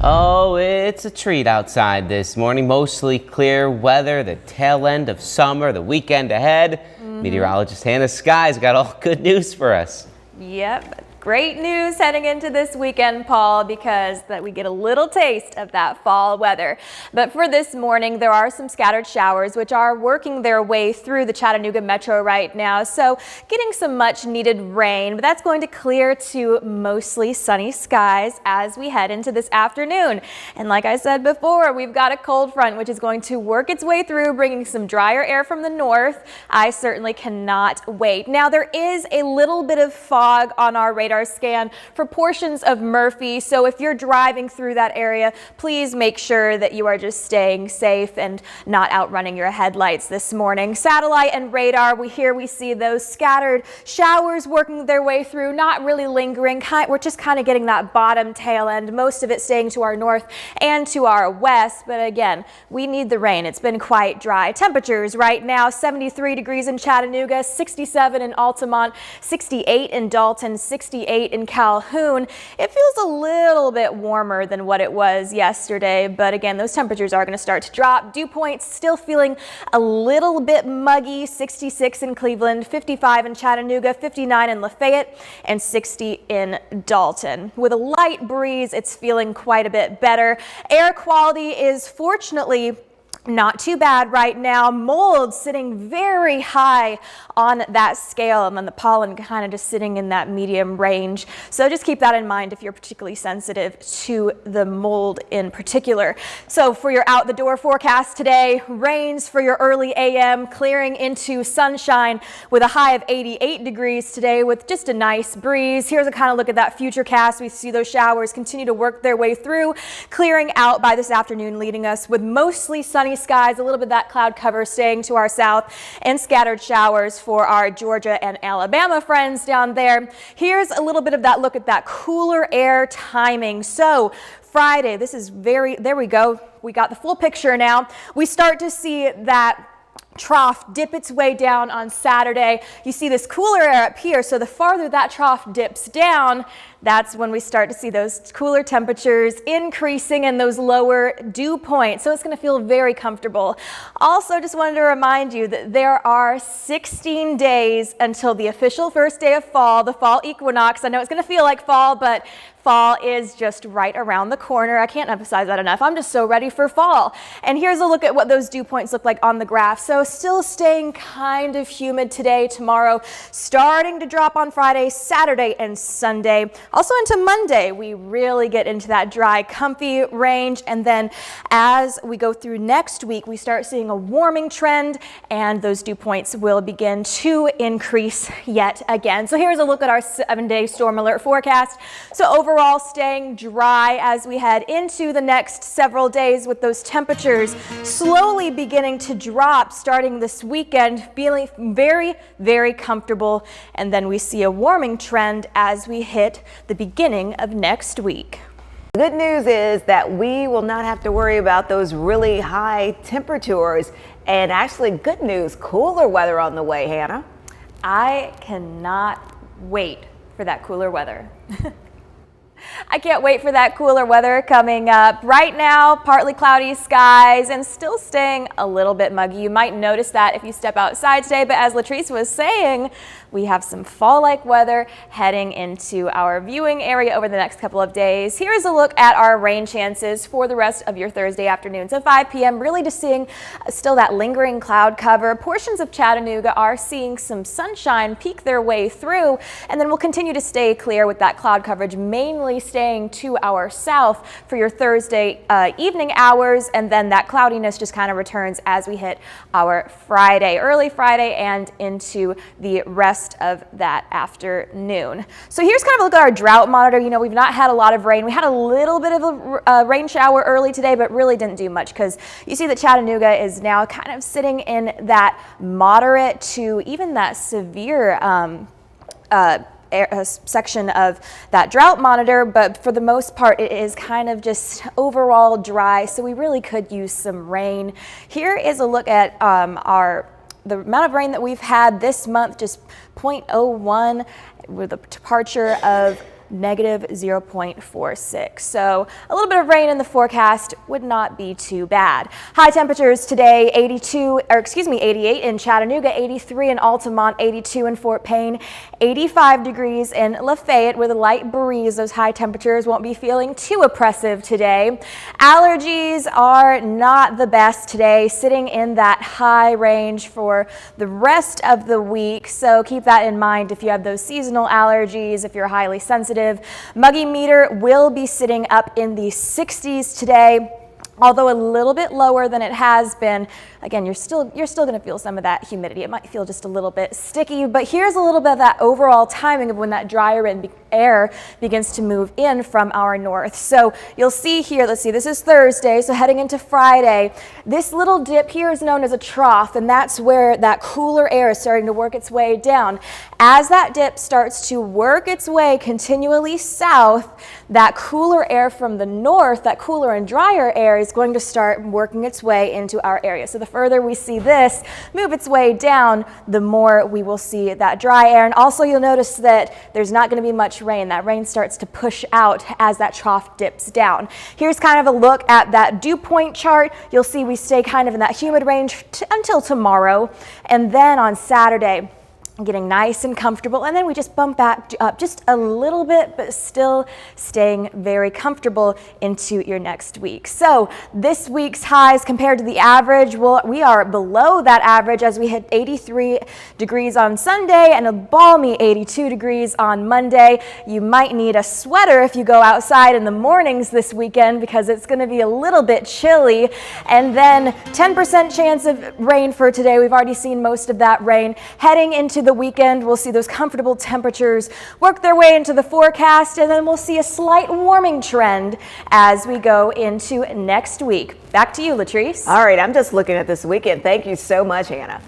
Oh, it's a treat outside this morning. Mostly clear weather, the tail end of summer, the weekend ahead. Meteorologist Skye's got all good news for us. Yep. Great news heading into this weekend, Paul, because we get a little taste of that fall weather. But for this morning, there are some scattered showers which are working their way through the Chattanooga metro right now. So getting some much needed rain, but that's going to clear to mostly sunny skies as we head into this afternoon. And like I said before, we've got a cold front which is going to work its way through, bringing some drier air from the north. I certainly cannot wait. Now there is a little bit of fog on our radar scan for portions of Murphy. So if you're driving through that area, please make sure that you are just staying safe and not outrunning your headlights this morning. Satellite and radar, we see those scattered showers working their way through, not really lingering. We're just kind of getting that bottom tail end, most of it staying to our north and to our west. But again, we need the rain. It's been quite dry. Temperatures right now, 73 degrees in Chattanooga, 67 in Altamont, 68 in Dalton, 68 in Calhoun. It feels a little bit warmer than what it was yesterday, but again, those temperatures are going to start to drop. Dew points still feeling a little bit muggy, 66 in Cleveland, 55 in Chattanooga, 59 in Lafayette, and 60 in Dalton. With a light breeze, it's feeling quite a bit better. Air quality is fortunately not too bad right now. Mold sitting very high on that scale, and then the pollen kind of just sitting in that medium range. So just keep that in mind if you're particularly sensitive to the mold in particular. So for your out the door forecast today, rains for your early AM, clearing into sunshine with a high of 88 degrees today with just a nice breeze. Here's a kind of look at that future cast. We see those showers continue to work their way through, clearing out by this afternoon, leading us with mostly sunny skies, a little bit of that cloud cover staying to our south, and scattered showers for our Georgia and Alabama friends down there. Here's a little bit of that look at that cooler air timing. So Friday, this is there we go. We got the full picture now. We start to see that trough dip its way down on Saturday. You see this cooler air up here, so the farther that trough dips down, that's when we start to see those cooler temperatures increasing and those lower dew points. So it's going to feel very comfortable. Also, just wanted to remind you that there are 16 days until the official first day of fall, the fall equinox. I know it's going to feel like fall, but fall is just right around the corner. I can't emphasize that enough. I'm just so ready for fall. And here's a look at what those dew points look like on the graph. So still staying kind of humid today, tomorrow, starting to drop on Friday, Saturday, and Sunday. Also into Monday, we really get into that dry, comfy range. And then as we go through next week, we start seeing a warming trend, and those dew points will begin to increase yet again. So here's a look at our 7-day storm alert forecast. So overall, staying dry as we head into the next several days, with those temperatures slowly beginning to drop starting this weekend, feeling very, very comfortable. And then we see a warming trend as we hit the beginning of next week. The good news is that we will not have to worry about those really high temperatures, and actually good news, cooler weather on the way, Hannah. I cannot wait for that cooler weather. I can't wait for that cooler weather coming up. Right now, partly cloudy skies and still staying a little bit muggy. You might notice that if you step outside today, but as Latrice was saying, we have some fall-like weather heading into our viewing area over the next couple of days. Here's a look at our rain chances for the rest of your Thursday afternoon. So 5 p.m. really just seeing still that lingering cloud cover. Portions of Chattanooga are seeing some sunshine peek their way through, and then we'll continue to stay clear with that cloud coverage mainly staying to our south for your Thursday evening hours, and then that cloudiness just kind of returns as we hit our Friday, early Friday, and into the rest of that afternoon. So here's kind of a look at our drought monitor. You know, we've not had a lot of rain. We had a little bit of a rain shower early today, but really didn't do much, because you see that Chattanooga is now kind of sitting in that moderate to even that severe section of that drought monitor, but for the most part it is kind of just overall dry, so we really could use some rain. Here is a look at the amount of rain that we've had this month, just 0.01, with the departure of negative 0.46. So a little bit of rain in the forecast would not be too bad. High temperatures today, 88 in Chattanooga, 83 in Altamont, 82 in Fort Payne, 85 degrees in Lafayette with a light breeze. Those high temperatures won't be feeling too oppressive today. Allergies are not the best today, sitting in that high range for the rest of the week. So keep that in mind if you have those seasonal allergies, if you're highly sensitive. Muggy meter will be sitting up in the 60s today, although a little bit lower than it has been. Again, you're still going to feel some of that humidity. It might feel just a little bit sticky, but here's a little bit of that overall timing of when that drier air begins to move in from our north. So you'll see here, let's see, this is Thursday, so heading into Friday, this little dip here is known as a trough, and that's where that cooler air is starting to work its way down. As that dip starts to work its way continually south, that cooler air from the north, that cooler and drier air is going to start working its way into our area. So the further we see this move its way down, the more we will see that dry air. And also you'll notice that there's not going to be much rain. That rain starts to push out as that trough dips down. Here's kind of a look at that dew point chart. You'll see we stay kind of in that humid range until tomorrow. And then on Saturday, getting nice and comfortable, and then we just bump back up just a little bit, but still staying very comfortable into your next week. So this week's highs compared to the average, well, we are below that average as we hit 83 degrees on Sunday and a balmy 82 degrees on Monday. You might need a sweater if you go outside in the mornings this weekend because it's going to be a little bit chilly. And then 10% chance of rain for today. We've already seen most of that rain. Heading into the weekend, we'll see those comfortable temperatures work their way into the forecast, and then we'll see a slight warming trend as we go into next week. Back to you, Latrice. All right, I'm just looking at this weekend. Thank you so much, Hannah.